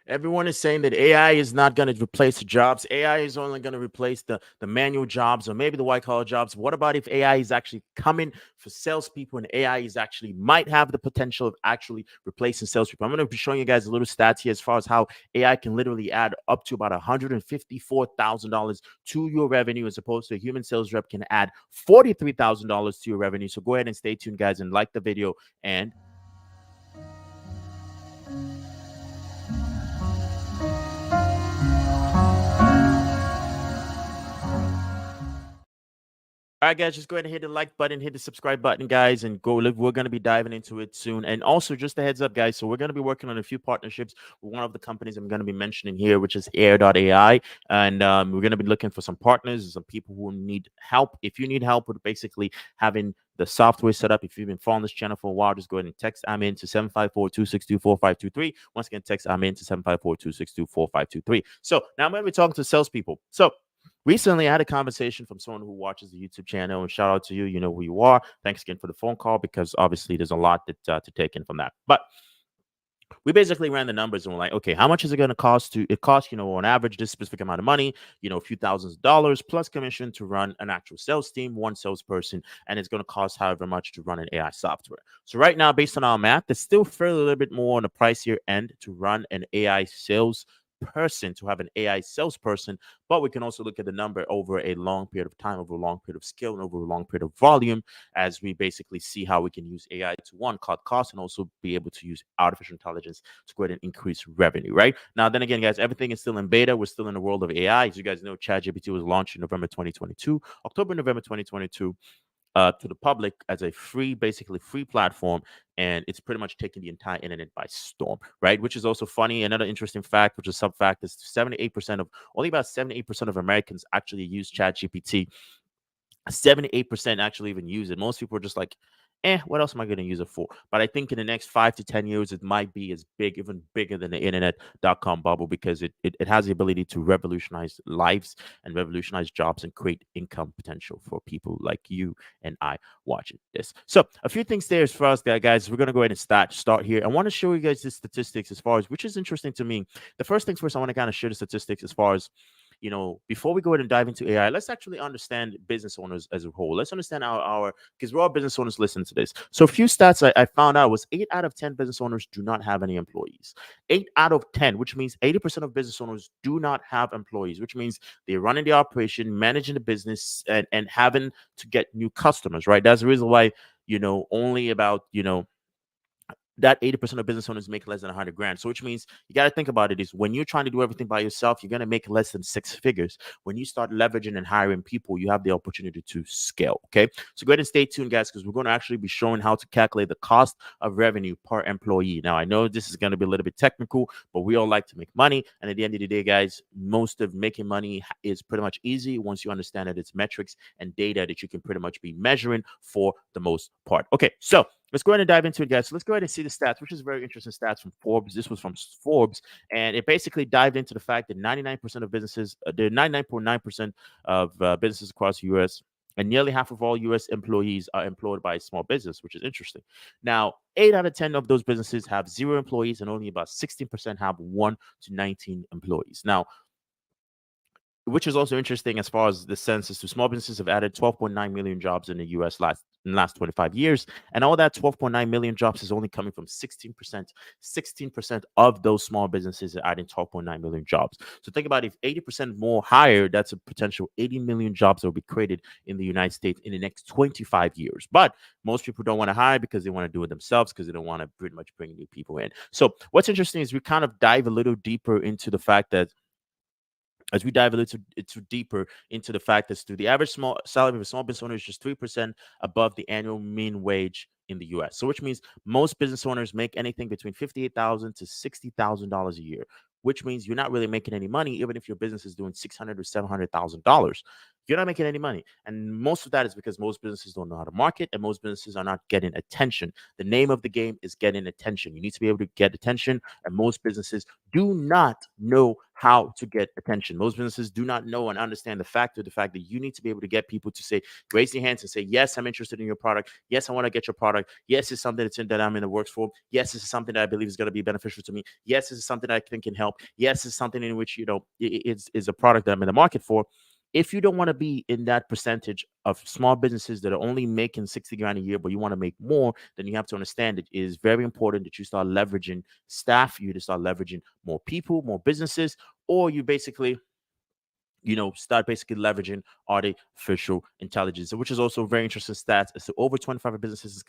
Everyone is saying that AI is not going to replace the jobs. AI is only going to replace the manual jobs or maybe the white collar jobs. What about if AI is actually coming for salespeople and AI is actually might have the potential of actually replacing salespeople? I'm going to be showing you guys a little stats here as far as how AI can literally add up to about $154,000 to your revenue, as opposed to a human sales rep can add $43,000 to your revenue. So go ahead and stay tuned, guys, and like the video and all right, guys, just go ahead and hit the like button, hit the subscribe button, guys, and go live. We're going to be diving into it soon. And also, just a heads up, guys. So, we're going to be working on a few partnerships with one of the companies I'm going to be mentioning here, which is Air.ai. And we're going to be looking for some partners, some people who need help. If you need help with basically having the software set up, if you've been following this channel for a while, just go ahead and text I'm in to 754-262-4523. Once again, text I'm in to 754-262-4523. So, now I'm going to be talking to salespeople. So, recently, I had a conversation from someone who watches the YouTube channel, and shout out to you. You know who you are. Thanks again for the phone call because obviously there's a lot that to take in from that. But we basically ran the numbers and we're like, okay, how much is it going to cost to? It costs, on average, this specific amount of money, a few thousands of dollars plus commission to run an actual sales team, one salesperson, and it's going to cost however much to run an AI software. So right now, based on our math, it's still fairly a little bit more on the pricier end to run an AI sales person, to have an AI salesperson, but we can also look at the number over a long period of time, over a long period of skill, and over a long period of volume, as we basically see how we can use AI to one, cut costs, and also be able to use artificial intelligence to go ahead and increase revenue. Right now, then again, guys, everything is still in beta. We're still in the world of AI. As you guys know, ChatGPT was launched in November 2022, November 2022, to the public as a free, basically free platform, and it's pretty much taking the entire internet by storm, right? Which is also funny. Another interesting fact, which is sub fact, is 78% of only about 78% of Americans actually use ChatGPT. 78% actually even use it. Most people are just like, what else am I going to use it for? But I think in the next 5 to 10 years, it might be as big, even bigger than the internet.com bubble, because it has the ability to revolutionize lives and revolutionize jobs and create income potential for people like you and I watching this. So a few things there as far as that, guys. We're going to go ahead and start here. I want to show you guys the statistics as far as, which is interesting to me. The first things first, I want to kind of share the statistics as far as, before we go ahead and dive into AI, let's actually understand business owners as a whole. Let's understand our because we're all business owners listening to this. So a few stats I found out was 8 out of 10 business owners do not have any employees. 8 out of 10, which means 80% of business owners do not have employees, which means they're running the operation, managing the business, and having to get new customers, right? That's the reason why, only about, that 80% of business owners make less than 100 grand. So which means you got to think about it is when you're trying to do everything by yourself, you're going to make less than 6 figures. When you start leveraging and hiring people, you have the opportunity to scale. Okay. So go ahead and stay tuned, guys, because we're going to actually be showing how to calculate the cost of revenue per employee. Now, I know this is going to be a little bit technical, but we all like to make money. And at the end of the day, guys, most of making money is pretty much easy once you understand that it's metrics and data that you can pretty much be measuring for the most part. Okay. So let's go ahead and dive into it, guys. So let's go ahead and see the stats, which is very interesting stats from Forbes. This was from Forbes, and it basically dived into the fact that 99% of businesses, 99.9% of businesses across the U.S., and nearly half of all U.S. employees are employed by a small business, which is interesting. Now, 8 out of 10 of those businesses have 0 employees, and only about 16% have 1 to 19 employees. Now, which is also interesting as far as the census to small businesses have added 12.9 million jobs in the U.S. in the last 25 years. And all that 12.9 million jobs is only coming from 16%. 16% of those small businesses are adding 12.9 million jobs. So think about if 80% more higher, that's a potential 80 million jobs that will be created in the United States in the next 25 years. But most people don't want to hire because they want to do it themselves, because they don't want to pretty much bring new people in. So what's interesting is we kind of dive a little deeper into the fact that as we dive a little deeper into the fact that the average small salary of a small business owner is just 3% above the annual mean wage in the US. So which means most business owners make anything between $58,000 to $60,000 a year, which means you're not really making any money, even if your business is doing $600,000 or $700,000. you're not making any money. And most of that is because most businesses don't know how to market and most businesses are not getting attention. The name of the game is getting attention. You need to be able to get attention. And most businesses do not know how to get attention. Most businesses do not know and understand the fact that you need to be able to get people to say, raise their hands and say, yes, I'm interested in your product. Yes, I want to get your product. Yes, it's something that I'm in the works for. Yes, this is something that I believe is going to be beneficial to me. Yes, this is something that I think can help. Yes, it's something in which, it's a product that I'm in the market for. If you don't want to be in that percentage of small businesses that are only making 60 grand a year, but you want to make more, then you have to understand it is very important that you start leveraging staff, you to start leveraging more people, more businesses, or you basically start basically leveraging artificial intelligence, which is also very interesting stats. So over 25 of businesses is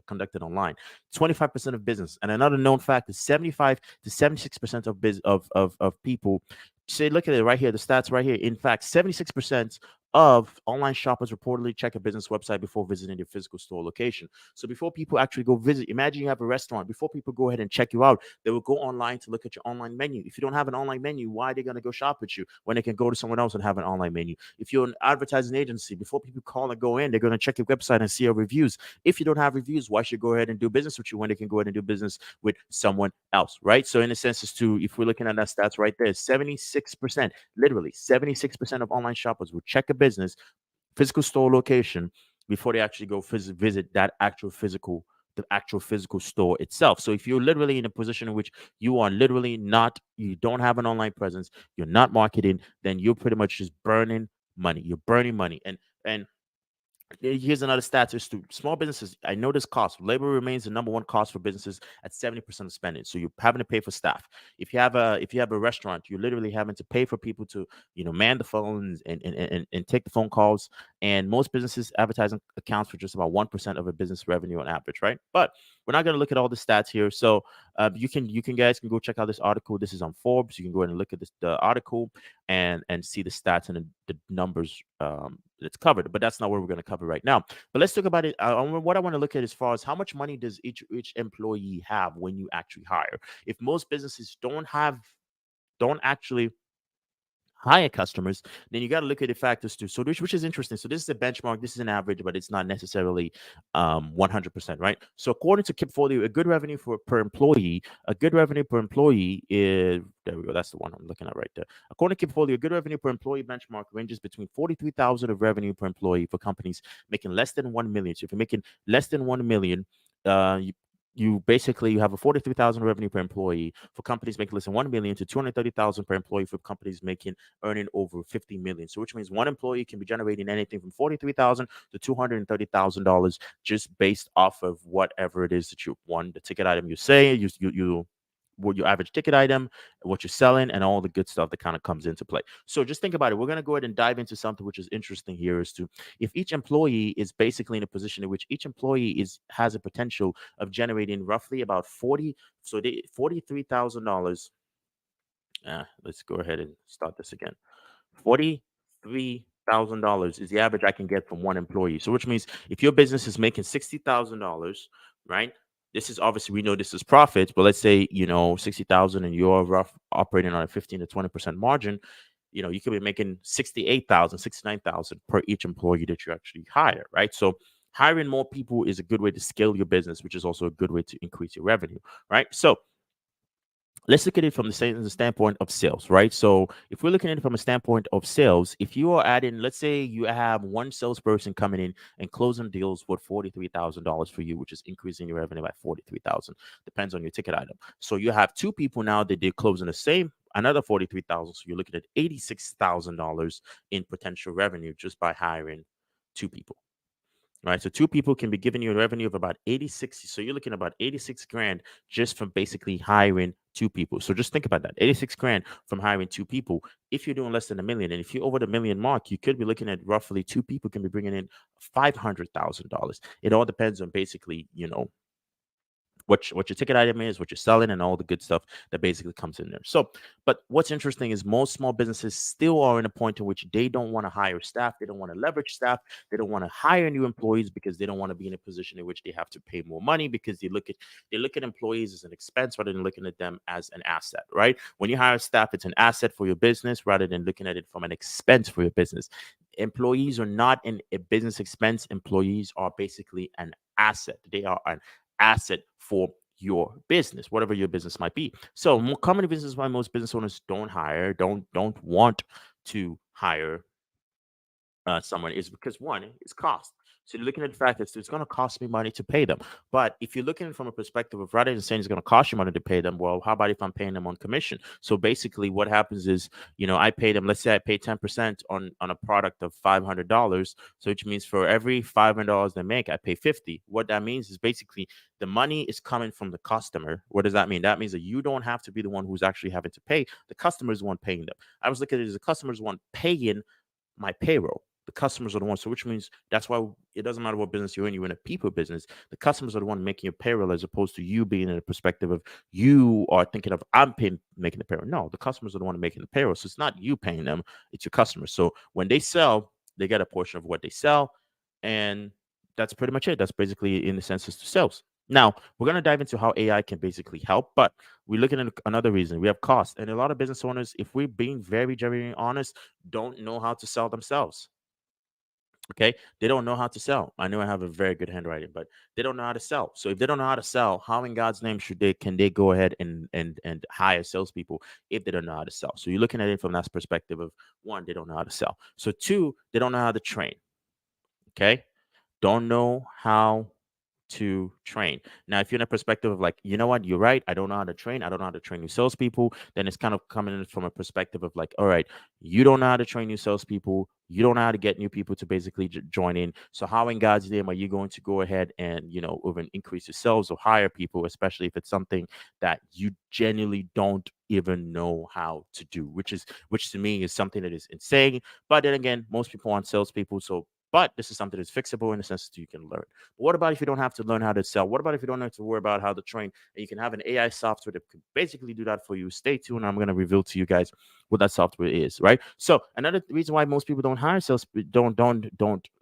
conducted online. 25% of business, and another known fact is 75 to 76% of of people say, look at it right here, the stats right here. In fact, 76% of online shoppers reportedly check a business website before visiting your physical store location. So before people actually go visit, imagine you have a restaurant. Before people go ahead and check you out, they will go online to look at your online menu. If you don't have an online menu, why are they going to go shop with you when they can go to someone else and have an online menu? If you're an advertising agency, before people call and go in, they're going to check your website and see your reviews. If you don't have reviews, why should go ahead and do business with you when they can go ahead and do business with someone else, right? So in a sense, is to if we're looking at that stats right there, 76%, literally 76% of online shoppers will check a business physical store location before they actually go visit that actual physical store itself. So if you're literally in a position in which you are literally not, you don't have an online presence, you're not marketing, then you're pretty much just burning money. You're burning money. And here's another stat is to small businesses. I know this cost. Labor remains the number one cost for businesses at 70% of spending. So you're having to pay for staff. If you have a restaurant, you're literally having to pay for people to, man the phones and take the phone calls. And most businesses advertising accounts for just about 1% of a business revenue on average, right? But we're not going to look at all the stats here. So you can guys can go check out this article. This is on Forbes. You can go ahead and look at the article and see the stats and the numbers that's covered. But that's not what we're going to cover right now. But let's talk about it. What I want to look at as far as how much money does each employee have when you actually hire. If most businesses don't actually higher customers, then you got to look at the factors too. So which is interesting. So this is a benchmark. This is an average, but it's not necessarily 100%, right? So according to Kipfolio, a good revenue per employee is there we go. That's the one I'm looking at right there. According to Kipfolio, a good revenue per employee benchmark ranges between 43,000 of revenue per employee for companies making less than 1 million. So if you're making less than 1 million, you basically you have a 43,000 revenue per employee for companies making less than 1 million to 230,000 per employee for companies making earning over 50 million. So which means one employee can be generating anything from 43,000 to $230,000 just based off of whatever it is that you want, the ticket item you say you what your average ticket item, what you're selling, and all the good stuff that kind of comes into play. So just think about it. We're going to go ahead and dive into something which is interesting here is to if each employee is basically in a position in which each employee has a potential of generating roughly about 40, so they $43,000. Let's go ahead and start this again. $43,000 is the average I can get from one employee. So which means if your business is making $60,000, right? This is obviously we know this is profits, but let's say 60,000 and you're rough operating on a 15 to 20% margin. You could be making 68,000, 69,000 per each employee that you actually hire, right? So hiring more people is a good way to scale your business, which is also a good way to increase your revenue, right? So let's look at it from the standpoint of sales, right? So if we're looking at it from a standpoint of sales, if you are adding, let's say you have one salesperson coming in and closing deals worth $43,000 for you, which is increasing your revenue by 43,000, depends on your ticket item. So you have two people now that they're closing the same another 43,000. So you're looking at $86,000 in potential revenue just by hiring two people. Right. So two people can be giving you a revenue of about 86. So you're looking at about 86 grand just from basically hiring two people. So just think about that. 86 grand from hiring two people. If you're doing less than a million, and if you're over the million mark, you could be looking at roughly two people can be bringing in $500,000. It all depends on basically, what your ticket item is, what you're selling, and all the good stuff that basically comes in there. So, but what's interesting is most small businesses still are in a point in which they don't want to hire staff, they don't want to leverage staff, they don't want to hire new employees because they don't want to be in a position in which they have to pay more money because they look at employees as an expense rather than looking at them as an asset, right? When you hire staff, it's an asset for your business rather than looking at it from an expense for your business. employees are not a business expense. Employees are basically an asset. They are an asset for your business, whatever your business might be. So common reasons why most business owners don't want to hire someone is because one, it's cost. So you're looking at the fact that it's going to cost me money to pay them. But if you're looking from a perspective of rather than saying it's going to cost you money to pay them, well, how about if I'm paying them on commission? So basically, what happens is, I pay them. Let's say I pay 10% on a product of $500, so which means for every $500 they make, I pay 50. What that means is basically the money is coming from the customer. What does that mean? That means that you don't have to be the one who's actually having to pay. The customer is the one paying them. I was looking at it as the customer is the one paying my payroll. The customers are the ones. So which means that's why it doesn't matter what business you're in a people business. The customers are the one making your payroll as opposed to you being in a perspective of you are thinking of making the payroll. No, the customers are the one making the payroll. So it's not you paying them, it's your customers. So when they sell, they get a portion of what they sell. And that's pretty much it. That's basically in the census to sales. Now, we're going to dive into how AI can basically help, but we're looking at another reason. We have cost. And a lot of business owners, if we're being very, very honest, don't know how to sell themselves. Okay. They don't know how to sell. I know I have a very good handwriting, but they don't know how to sell. So if they don't know how to sell, how in God's name can they go ahead and hire salespeople if they don't know how to sell? So you're looking at it from that perspective of one, they don't know how to sell. So two, they don't know how to train. Okay. Don't know how to train. Now, if you're in a perspective of like, you know what, you're right, I don't know how to train, I don't know how to train new salespeople, then it's kind of coming in from a perspective of like, all right, you don't know how to train new salespeople, you don't know how to get new people to basically join in. So how in God's name are you going to go ahead and even increase your sales or hire people, especially if it's something that you genuinely don't even know how to do, which to me is something that is insane. But then again, most people want salespeople, so but this is something that's fixable in the sense that you can learn. But what about if you don't have to learn how to sell? What about if you don't have to worry about how to train? And you can have an AI software that could basically do that for you. Stay tuned. I'm going to reveal to you guys what that software is, right? So another reason why most people don't hire sales, don't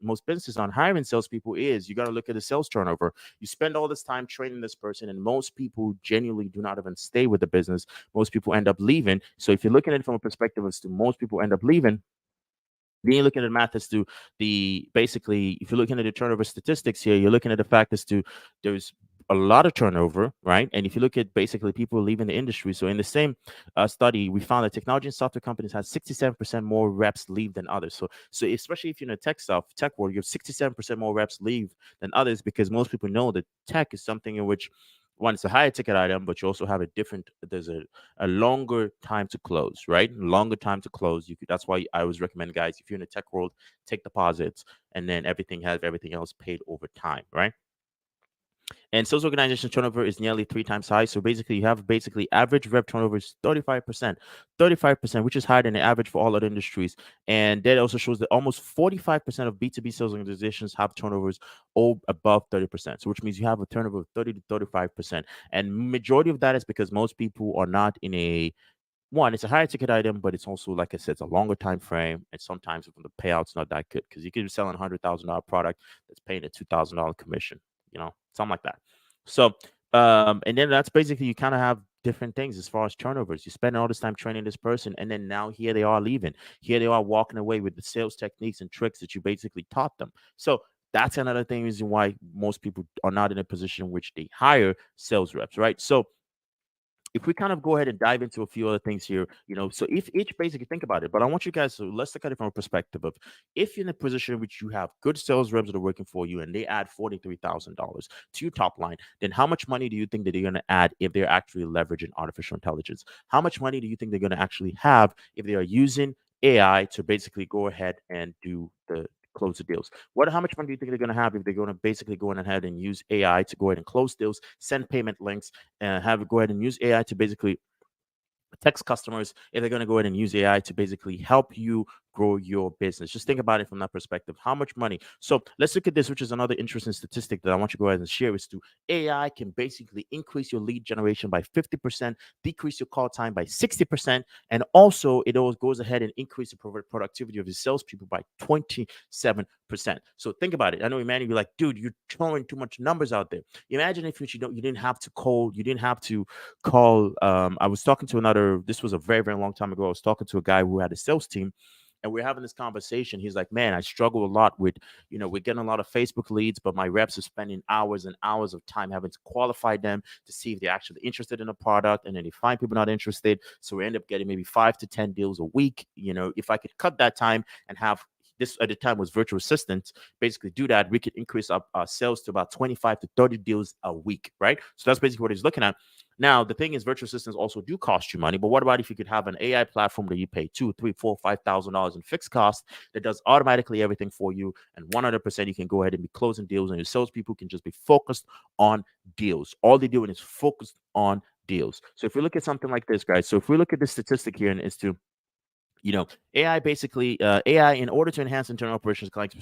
most businesses aren't hiring salespeople is you got to look at the sales turnover. You spend all this time training this person, and most people genuinely do not even stay with the business. Most people end up leaving. So if you're looking at it from a perspective as to most people end up leaving, then you're looking at the math as to basically, if you're looking at the turnover statistics here, you're looking at the fact as to there's a lot of turnover, right? And if you look at basically people leaving the industry, so in the same study, we found that technology and software companies had 67% more reps leave than others. So especially if you're in a tech world, you have 67% more reps leave than others because most people know that tech is something in which one, it's a higher ticket item, but you also have there's a longer time to close, right? Longer time to close. That's why I always recommend guys, if you're in the tech world, take deposits and then everything else paid over time, right? And sales organization turnover is nearly 3 times high. So basically, you have average rep turnover is 35%, 35%, which is higher than the average for all other industries. And that also shows that almost 45% of B2B sales organizations have turnovers above 30%. So which means you have a turnover of 30 to 35%. And majority of that is because most people are not in a one, it's a higher ticket item, but it's also, like I said, it's a longer time frame, and sometimes when the payout's not that good because you could be selling $100,000 product that's paying a $2,000 commission, something like that. So, and then that's basically you kind of have different things as far as turnovers. You spend all this time training this person, and then now here they are leaving. Here they are walking away with the sales techniques and tricks that you basically taught them. So that's another thing reason why most people are not in a position in which they hire sales reps, right? So if we kind of go ahead and dive into a few other things here, so if each basically think about it, but I want you guys to let's look at it from a perspective of if you're in a position in which you have good sales reps that are working for you and they add $43,000 to your top line, then how much money do you think that they're going to add if they're actually leveraging artificial intelligence? How much money do you think they're going to actually have if they are using AI to basically go ahead and do the close the deals? How much money do you think they're going to have if they're going to basically go ahead and use AI to go ahead and close deals, send payment links, and have it go ahead and use AI to basically text customers if they're going to go ahead and use AI to basically help you grow your business? Just think about it from that perspective. How much money? So let's look at this, which is another interesting statistic that I want you to go ahead and share is to AI can basically increase your lead generation by 50%, decrease your call time by 60%, and also it always goes ahead and increase the productivity of your salespeople by 27%. So think about it. I know Emmanuel, you're like, dude, you're throwing too much numbers out there. Imagine if you didn't have to call. I was talking to this was a very, very long time ago. I was talking to a guy who had a sales team, and we're having this conversation. He's like, man, I struggle a lot with, we're getting a lot of Facebook leads, but my reps are spending hours and hours of time having to qualify them to see if they're actually interested in a product. And then they find people not interested. So we end up getting maybe 5 to 10 deals a week. If I could cut that time and have this at the time was virtual assistants, basically do that, we could increase our sales to about 25 to 30 deals a week, right? So that's basically what he's looking at. Now, the thing is, virtual assistants also do cost you money, but what about if you could have an AI platform that you pay two, three, four, $5,000 in fixed costs that does automatically everything for you, and 100% you can go ahead and be closing deals, and your salespeople can just be focused on deals. All they're doing is focused on deals. So if we look at something like this, guys, so if we look at this statistic here, and it's to AI basically, AI, in order to enhance internal operations, client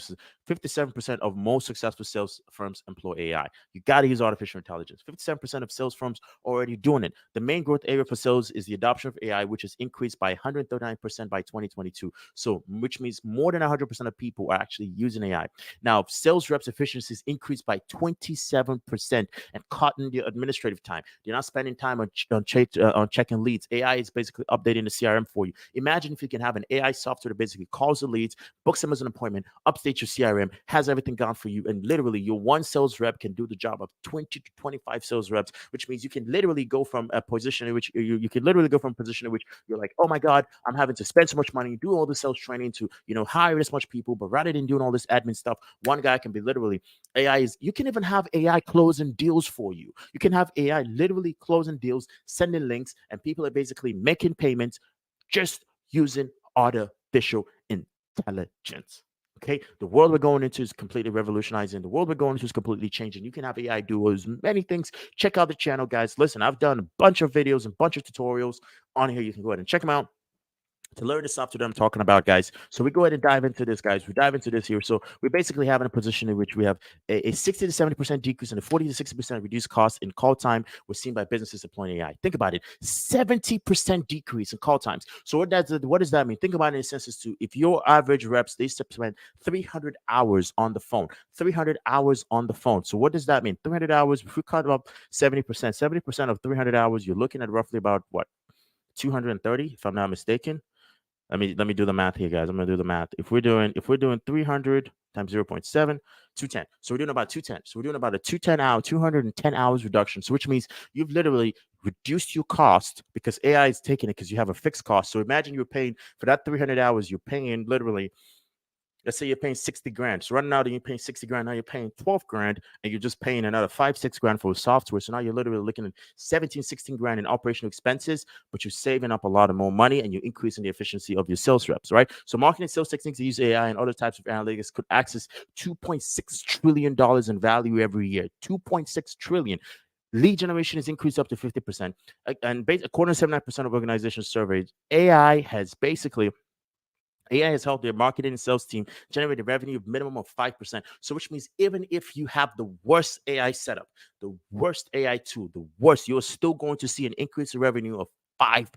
57% of most successful sales firms employ AI. You got to use artificial intelligence. 57% of sales firms are already doing it. The main growth area for sales is the adoption of AI, which has increased by 139% by 2022. So, which means more than 100% of people are actually using AI. Now, sales reps efficiencies increased by 27% and cutting the administrative time. They're not spending time on checking leads. AI is basically updating the CRM for you. Imagine if you can have an AI software that basically calls the leads, books them as an appointment, updates your CRM, has everything gone for you, and literally your one sales rep can do the job of 20 to 25 sales reps, which means you can literally go from a position in which you can literally go from a position in which you're like, oh my God, I'm having to spend so much money, do all the sales training to, hire this much people, but rather than doing all this admin stuff, one guy can be literally you can even have AI closing deals for you. You can have AI literally closing deals, sending links, and people are basically making payments just using artificial intelligence. Okay, the world we're going into is completely revolutionizing. The world we're going into is completely changing. You can have AI do as many things. Check out the channel, guys. Listen, I've done a bunch of videos and a bunch of tutorials on here. You can go ahead and check them out to learn the software that I'm talking about, guys. So we go ahead and dive into this, guys. We dive into this here. So we're basically having a position in which we have a 60 to 70% decrease and a 40 to 60% reduced cost in call time was seen by businesses deploying AI. Think about it, 70% decrease in call times. So what does that mean? Think about it in a sense as to if your average reps, they spend 300 hours on the phone, 300 hours on the phone. So what does that mean? 300 hours, if we cut up 70% of 300 hours, you're looking at roughly about what? 230, if I'm not mistaken. Let me do the math here, guys. I'm gonna do the math. If we're doing 300 times 0.7, 210. So we're doing about 210. So we're doing about a 210 hours reduction. So which means you've literally reduced your cost because AI is taking it because you have a fixed cost. So imagine you're paying for that 300 hours, you're paying literally, let's say you're paying 60 grand. So running out and you're paying 60 grand. Now you're paying 12 grand and you're just paying another 5, 6 grand for software. So now you're literally looking at 17, 16 grand in operational expenses, but you're saving up a lot of more money and you're increasing the efficiency of your sales reps, right? So marketing sales techniques that use AI and other types of analytics could access $2.6 trillion in value every year. 2.6 trillion. Lead generation is increased up to 50%. And according to 79% of organizations surveyed, AI has helped their marketing and sales team generate a revenue of minimum of 5%. So, which means even if you have the worst AI setup, the worst AI tool, the worst, you're still going to see an increase in revenue of 5%.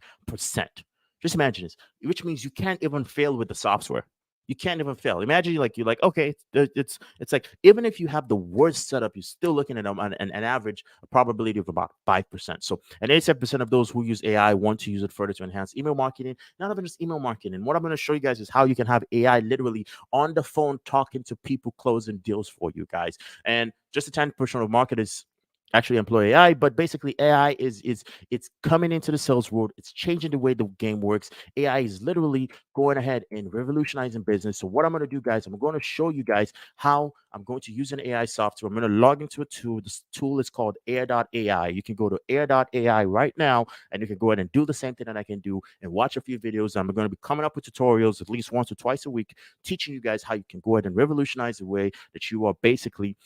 Just imagine this, which means you can't even fail with the software. You can't even fail. Imagine you're like, okay, it's like even if you have the worst setup, you're still looking at an average probability of about 5%. So, and 87% of those who use AI want to use it further to enhance email marketing. Not even just email marketing. What I'm going to show you guys is how you can have AI literally on the phone talking to people, closing deals for you guys. And just a tiny portion of marketers actually employ AI, but basically AI is it's coming into the sales world. It's changing the way the game works. AI is literally going ahead and revolutionizing business. So what I'm going to do, guys, I'm going to show you guys how I'm going to use an AI software. I'm going to log into a tool. This tool is called air.ai. You can go to air.ai right now and you can go ahead and do the same thing that I can do and watch a few videos. I'm going to be coming up with tutorials at least once or twice a week, teaching you guys how you can go ahead and revolutionize the way that you are basically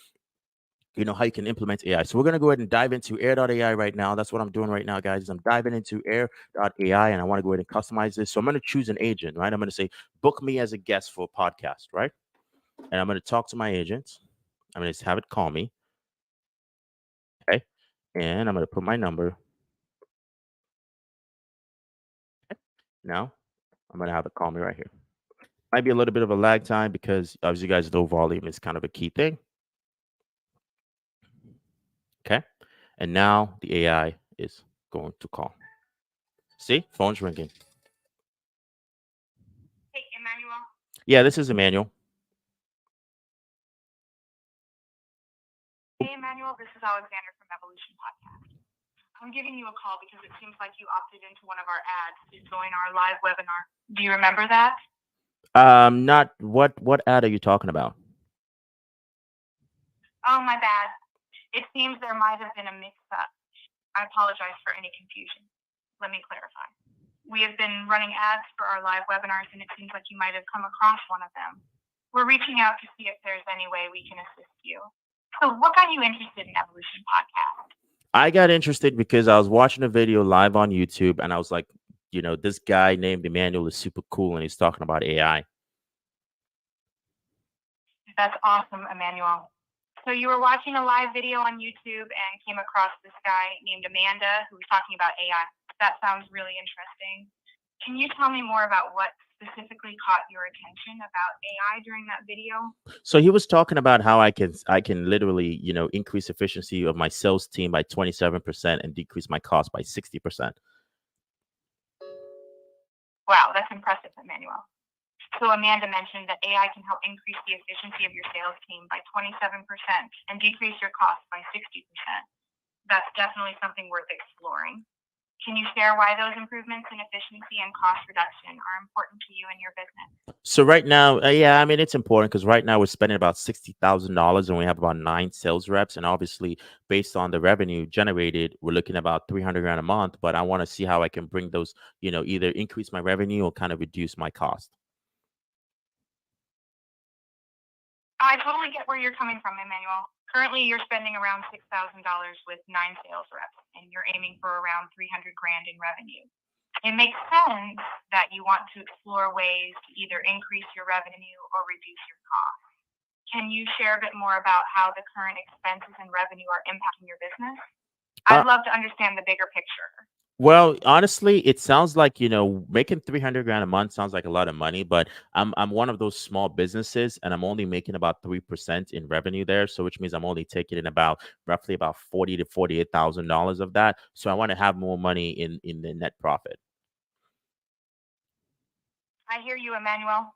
how you can implement AI. So we're going to go ahead and dive into air.ai right now. That's what I'm doing right now, guys. I'm diving into air.ai and I want to go ahead and customize this. So I'm going to choose an agent, right? I'm going to say, book me as a guest for a podcast, right? And I'm going to talk to my agent. I'm going to have it call me. Okay. And I'm going to put my number. Okay. Now I'm going to have it call me right here. Might be a little bit of a lag time because, as you guys know, volume is kind of a key thing. Okay. And now the AI is going to call. See, phone's ringing. Yeah, this is Emmanuel. Hey, Emmanuel, this is Alexander from Evolution Podcast. I'm giving you a call because it seems like you opted into one of our ads to join our live webinar. Do you remember that? Not what ad are you talking about? Oh, my bad. It seems there might have been a mix-up. I apologize for any confusion. Let me clarify. We have been running ads for our live webinars, and it seems like you might have come across one of them. We're reaching out to see if there's any way we can assist you. So what got you interested in Evolution Podcast? I got interested because I was watching a video live on YouTube, and I was like, this guy named Emmanuel is super cool, and he's talking about AI. That's awesome, Emmanuel. So you were watching a live video on YouTube and came across this guy named Amanda who was talking about AI. That sounds really interesting. Can you tell me more about what specifically caught your attention about AI during that video? So he was talking about how I can literally, increase efficiency of my sales team by 27% and decrease my cost by 60%. Wow, that's impressive, Emmanuel. So Amanda mentioned that AI can help increase the efficiency of your sales team by 27% and decrease your costs by 60%. That's definitely something worth exploring. Can you share why those improvements in efficiency and cost reduction are important to you and your business? So right now, yeah, I mean it's important because right now we're spending about $60,000 and we have about 9 sales reps, and obviously based on the revenue generated, we're looking at about 300 grand a month. But I want to see how I can bring those, either increase my revenue or kind of reduce my cost. I totally get where you're coming from, Emmanuel. Currently, you're spending around $6,000 with 9 sales reps, and you're aiming for around 300 grand in revenue. It makes sense that you want to explore ways to either increase your revenue or reduce your costs. Can you share a bit more about how the current expenses and revenue are impacting your business? Uh, I'd love to understand the bigger picture. Well, honestly, it sounds like, making 300 grand a month sounds like a lot of money, but I'm one of those small businesses and I'm only making about 3% in revenue there. So which means I'm only taking in about roughly about 40 to $48,000 of that. So I want to have more money in the net profit. I hear you, Emmanuel.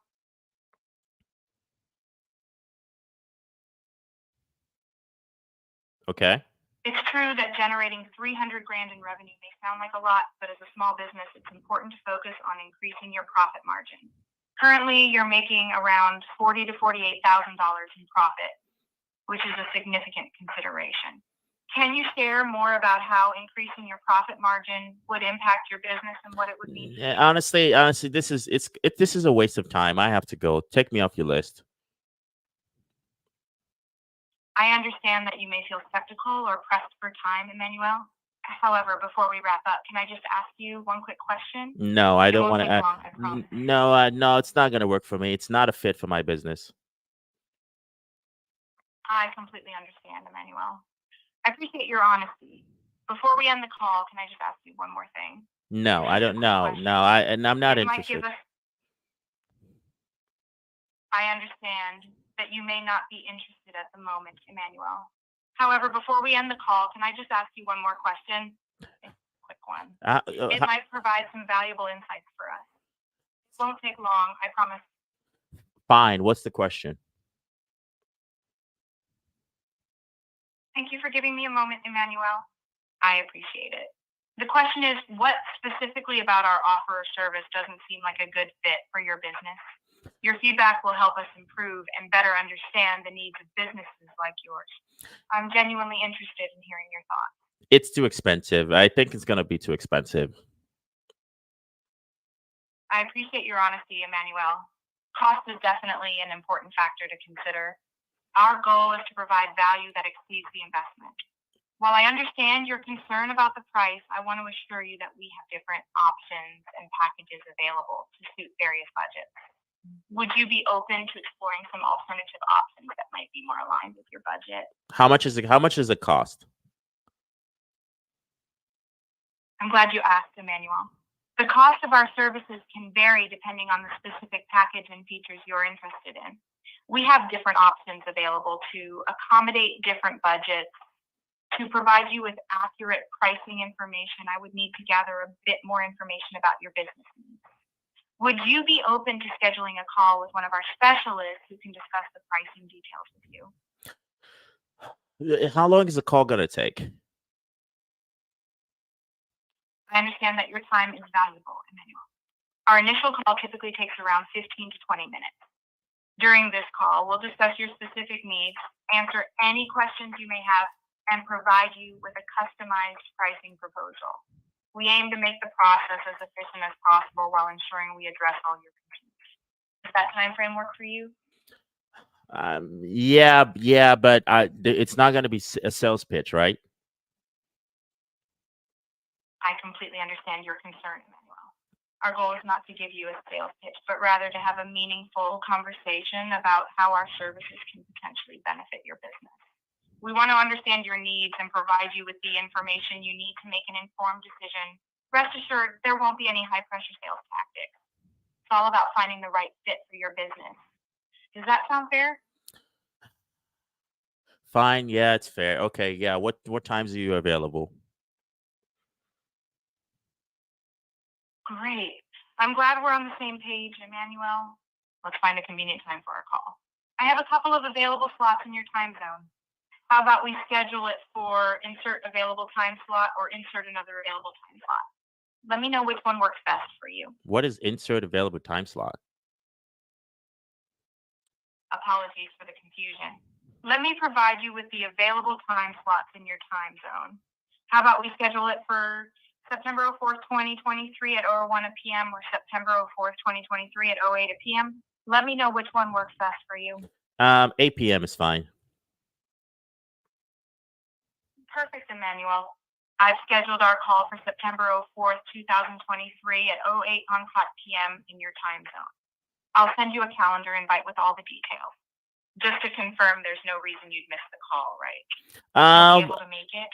Okay. It's true that generating 300 grand in revenue may sound like a lot, but as a small business, it's important to focus on increasing your profit margin. Currently, you're making around $40 to $48,000 in profit, which is a significant consideration. Can you share more about how increasing your profit margin would impact your business and what it would mean? Yeah, honestly, this is a waste of time. I have to go. Take me off your list. I understand that you may feel skeptical or pressed for time, Emmanuel. However, before we wrap up, can I just ask you one quick question? No, I It don't won't want take to. long, I promise. No, it's not going to work for me. It's not a fit for my business. I completely understand, Emmanuel. I appreciate your honesty. Before we end the call, can I just ask you one more thing? No, I don't Just a quick know. question. No, I'm not It might give interested. us. I understand that you may not be interested at the moment, Emmanuel. However, before we end the call, can I just ask you one more question? It's a quick one. It might provide some valuable insights for us. It won't take long, I promise. Fine. What's the question? Thank you for giving me a moment, Emmanuel. I appreciate it. The question is, what specifically about our offer or service doesn't seem like a good fit for your business? Your feedback will help us improve and better understand the needs of businesses like yours. I'm genuinely interested in hearing your thoughts. It's too expensive. I think it's going to be too expensive. I appreciate your honesty, Emmanuel. Cost is definitely an important factor to consider. Our goal is to provide value that exceeds the investment. While I understand your concern about the price, I want to assure you that we have different options and packages available to suit various budgets. Would you be open to exploring some alternative options that might be more aligned with your budget? How much is it? How much does it cost? I'm glad you asked, Emmanuel. The cost of our services can vary depending on the specific package and features you're interested in. We have different options available to accommodate different budgets. To provide you with accurate pricing information, I would need to gather a bit more information about your business needs. Would you be open to scheduling a call with one of our specialists who can discuss the pricing details with you? How long is the call gonna take? I understand that your time is valuable, Emmanuel. Our initial call typically takes around 15 to 20 minutes. During this call, we'll discuss your specific needs, answer any questions you may have, and provide you with a customized pricing proposal. We aim to make the process as efficient as possible while ensuring we address all your concerns. Does that time frame work for you? Yeah, but it's not gonna be a sales pitch, right? I completely understand your concern, Emmanuel. Our goal is not to give you a sales pitch, but rather to have a meaningful conversation about how our services can potentially benefit your business. We want to understand your needs and provide you with the information you need to make an informed decision. Rest assured, there won't be any high pressure sales tactics. It's all about finding the right fit for your business. Does that sound fair? Fine, yeah, it's fair. Okay, yeah. What times are you available? Great. I'm glad we're on the same page, Emmanuel. Let's find a convenient time for our call. I have a couple of available slots in your time zone. How about we schedule it for insert available time slot or insert another available time slot? Let me know which one works best for you. What is insert available time slot? Apologies for the confusion. Let me provide you with the available time slots in your time zone. How about we schedule it for September 4th, 2023 at 01 p.m. or September 4th, 2023 at 08 p.m.? Let me know which one works best for you. 8 p.m. is fine. Perfect, Emmanuel. I've scheduled our call for September 4th, 2023 at 08 p.m. in your time zone. I'll send you a calendar invite with all the details. Just to confirm, there's no reason you'd miss the call, right? You'll be able to make it?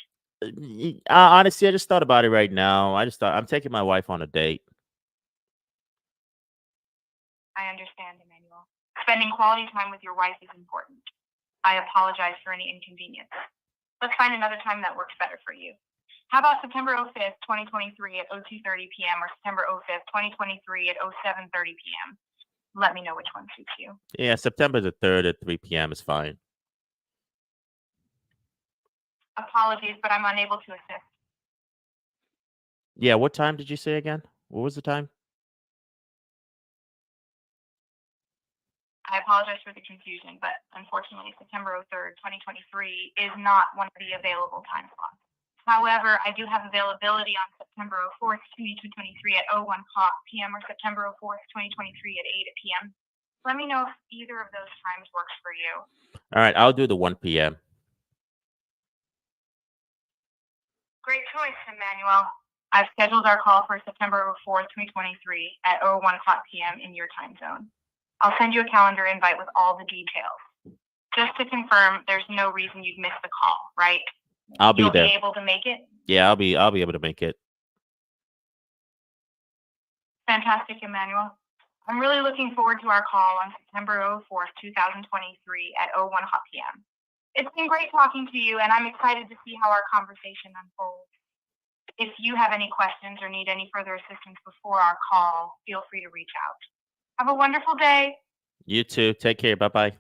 Honestly, I just thought about it right now. I just thought I'm taking my wife on a date. I understand, Emmanuel. Spending quality time with your wife is important. I apologize for any inconvenience. Let's find another time that works better for you. How about September 5th, 2023 at 02:30 p.m. or September 5th, 2023 at 07:30 p.m.? Let me know which one suits you. Yeah, September the 3rd at 3 p.m. is fine. Apologies, but I'm unable to assist. Yeah, what time did you say again? What was the time? I apologize for the confusion, but unfortunately, September 3rd, 2023 is not one of the available time slots. However, I do have availability on September 4th, 2023 at 01 p.m. or September 4th, 2023 at 8 p.m. Let me know if either of those times works for you. All right, I'll do the 1 p.m. Great choice, Emmanuel. I've scheduled our call for September 4th, 2023 at 01 p.m. in your time zone. I'll send you a calendar invite with all the details. Just to confirm, there's no reason you'd miss the call, right? I'll be there. You'll be able to make it? Yeah, I'll be able to make it. Fantastic, Emmanuel. I'm really looking forward to our call on September 4th, 2023 at 01 p.m. It's been great talking to you, and I'm excited to see how our conversation unfolds. If you have any questions or need any further assistance before our call, feel free to reach out. Have a wonderful day. You too. Take care. Bye-bye.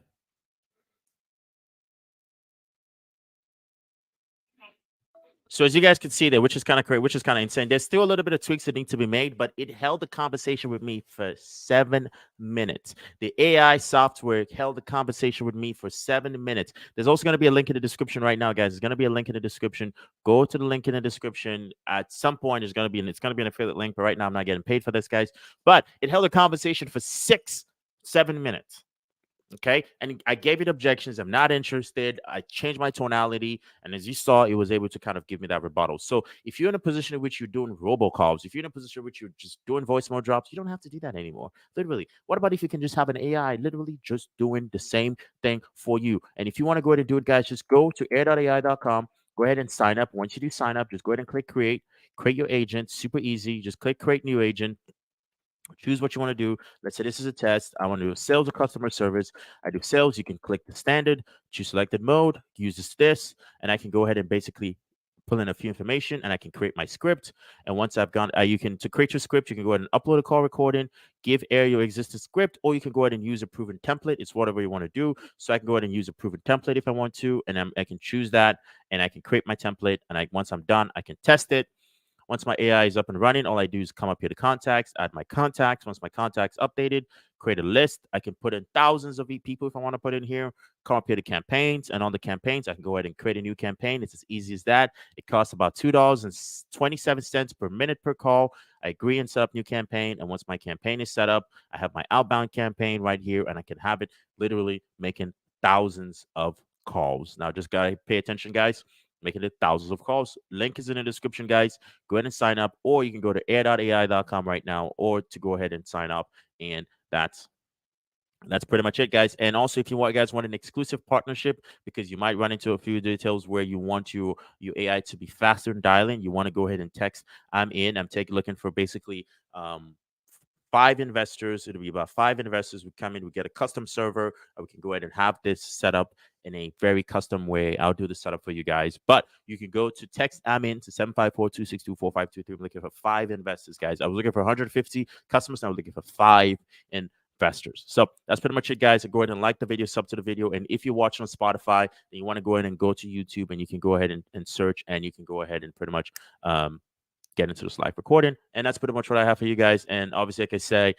So as you guys can see there, which is kind of crazy, which is kind of insane, there's still a little bit of tweaks that need to be made, but it held the conversation with me for 7 minutes. The AI software held the conversation with me for 7 minutes. There's also going to be a link in the description right now, guys. There's going to be a link in the description. Go to the link in the description. At some point, it's going to be an affiliate link, but right now I'm not getting paid for this, guys. But it held a conversation for 7 minutes. Okay, and I gave it objections. I'm not interested. I changed my tonality, and as you saw, it was able to kind of give me that rebuttal. So if you're in a position in which you're doing robocalls, if you're in a position in which you're just doing voicemail drops, you don't have to do that anymore. Literally, what about if you can just have an AI literally just doing the same thing for you? And if you want to go ahead and do it, guys, just go to air.ai.com. Go ahead and sign up. Once you do sign up, just go ahead and click create your agent. Super easy. Just click create new agent. Choose what you want to do. Let's say this is a test. I want to do sales or customer service. I do sales. You can click the standard, choose selected mode, use this, and I can go ahead and basically pull in a few information, and I can create my script. And once I've gone, you can, to create your script, you can go ahead and upload a call recording, give Air your existing script, or you can go ahead and use a proven template. It's whatever you want to do. So I can go ahead and use a proven template if I want to, and I can choose that, and I can create my template. And once I'm done, I can test it. Once my AI is up and running, all I do is come up here to contacts, add my contacts. Once my contacts updated, create a list. I can put in thousands of people if I want to put in here. Come up here to campaigns, and on the campaigns, I can go ahead and create a new campaign. It's as easy as that. It costs about $2.27 per minute per call. I agree and set up new campaign, and once my campaign is set up, I have my outbound campaign right here, and I can have it literally making thousands of calls. Now, just gotta pay attention, guys. Making it thousands of calls. Link is in the description, guys. Go ahead and sign up, or you can go to air.ai.com right now, or to go ahead and sign up. And that's pretty much it, guys. And also, if you guys want an exclusive partnership, because you might run into a few details where you want your AI to be faster in dialing, you want to go ahead and text I'm in. I'm looking for basically 5 investors. It'll be about 5 investors. We come in, we get a custom server. We can go ahead and have this set up in a very custom way. I'll do the setup for you guys. But you can go to text I'm in to 754-262-4523. I'm looking for 5 investors, guys. I was looking for 150 customers. Now I'm looking for 5 investors. So that's pretty much it, guys. Go ahead and like the video, sub to the video. And if you're watching on Spotify, then you want to go ahead and go to YouTube, and you can go ahead and search, and you can go ahead and pretty much get into this live recording. And that's pretty much what I have for you guys. And obviously, like I say,